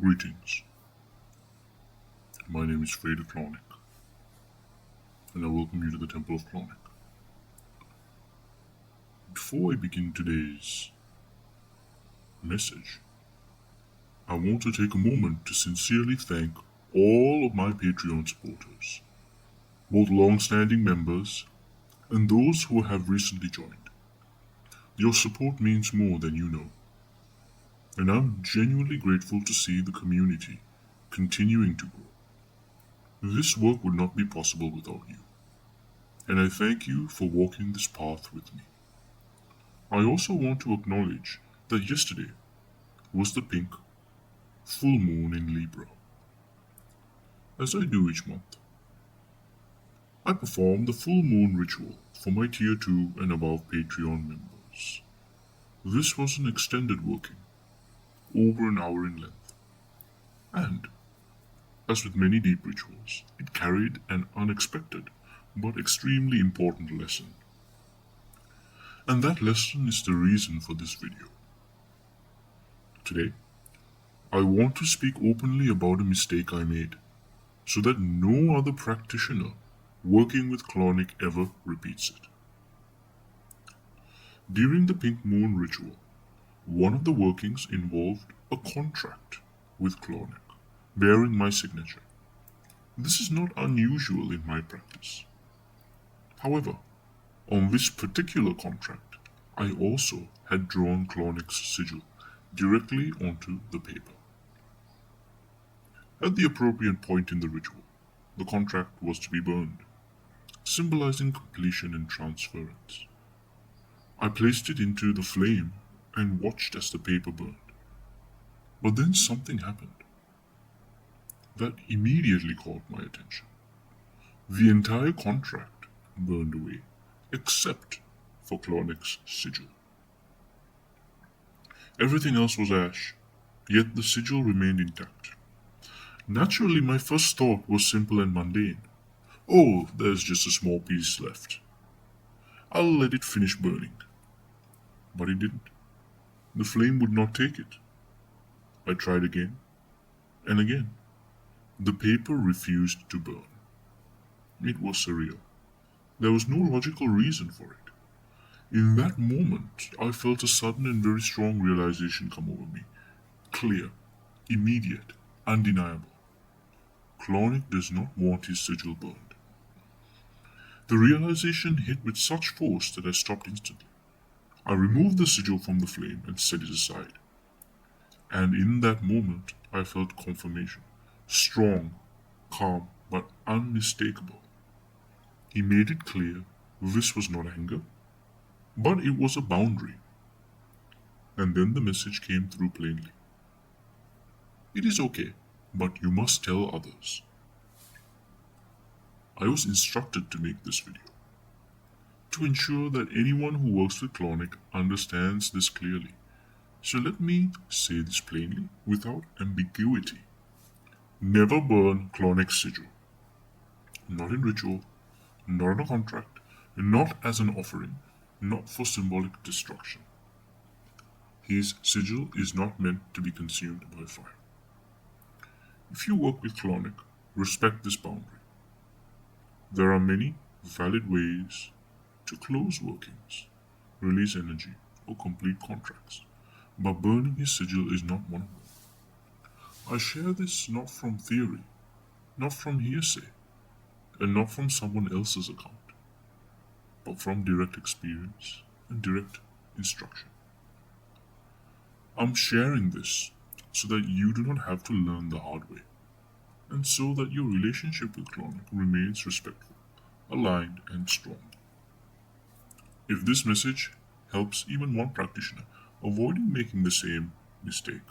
Greetings. My name is Clauneck, and I welcome you to the Temple of Clauneck. Before I begin today's message, I want to take a moment to sincerely thank all of my Patreon supporters, both long-standing members and those who have recently joined. Your support means more than you know, and I'm genuinely grateful to see the community continuing to grow. This work would not be possible without you, and I thank you for walking this path with me. I also want to acknowledge that yesterday was the pink full moon in Libra. As I do each month, I perform the full moon ritual for my Tier 2 and above Patreon members. This was an extended working, over an hour in length, and, as with many deep rituals, it carried an unexpected but extremely important lesson. And that lesson is the reason for this video. Today, I want to speak openly about a mistake I made, so that no other practitioner working with Clauneck ever repeats it. During the pink moon ritual, one of the workings involved a contract with Clauneck, bearing my signature. This is not unusual in my practice. However, on this particular contract, I also had drawn Clauneck's sigil directly onto the paper. At the appropriate point in the ritual, the contract was to be burned, symbolizing completion and transference. I placed it into the flame and watched as the paper burned. But then something happened that immediately caught my attention. The entire contract burned away, except for Clauneck's sigil. Everything else was ash, yet the sigil remained intact. Naturally, my first thought was simple and mundane. Oh, there's just a small piece left. I'll let it finish burning. But it didn't. The flame would not take it. I tried again and again. The paper refused to burn. It was surreal. There was no logical reason for it. In that moment, I felt a sudden and very strong realization come over me. Clear, immediate, undeniable. Clauneck does not want his sigil burned. The realization hit with such force that I stopped instantly. I removed the sigil from the flame and set it aside. And in that moment, I felt confirmation. Strong, calm, but unmistakable. He made it clear this was not anger, but it was a boundary. And then the message came through plainly. It is okay, but you must tell others. I was instructed to make this video to ensure that anyone who works with Clauneck understands this clearly. So let me say this plainly, without ambiguity. Never burn Clauneck's sigil. Not in ritual, not in a contract, not as an offering, not for symbolic destruction. His sigil is not meant to be consumed by fire. If you work with Clauneck, respect this boundary. There are many valid ways to close workings, release energy, or complete contracts, but burning his sigil is not one of them. I share this not from theory, not from hearsay, and not from someone else's account, but from direct experience and direct instruction. I'm sharing this so that you do not have to learn the hard way, and so that your relationship with Clauneck remains respectful, aligned, and strong. If this message helps even one practitioner avoiding making the same mistake,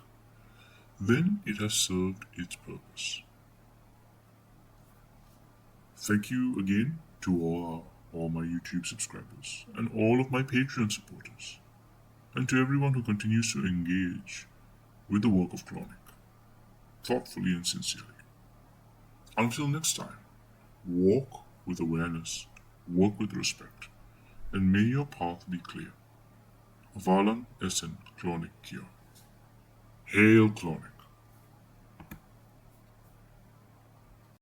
then it has served its purpose. Thank you again to all my YouTube subscribers and all of my Patreon supporters, and to everyone who continues to engage with the work of Clauneck, thoughtfully and sincerely. Until next time, walk with awareness, work with respect, and may your path be clear. Avalan Essen Clauneck Kia. Hail Clauneck.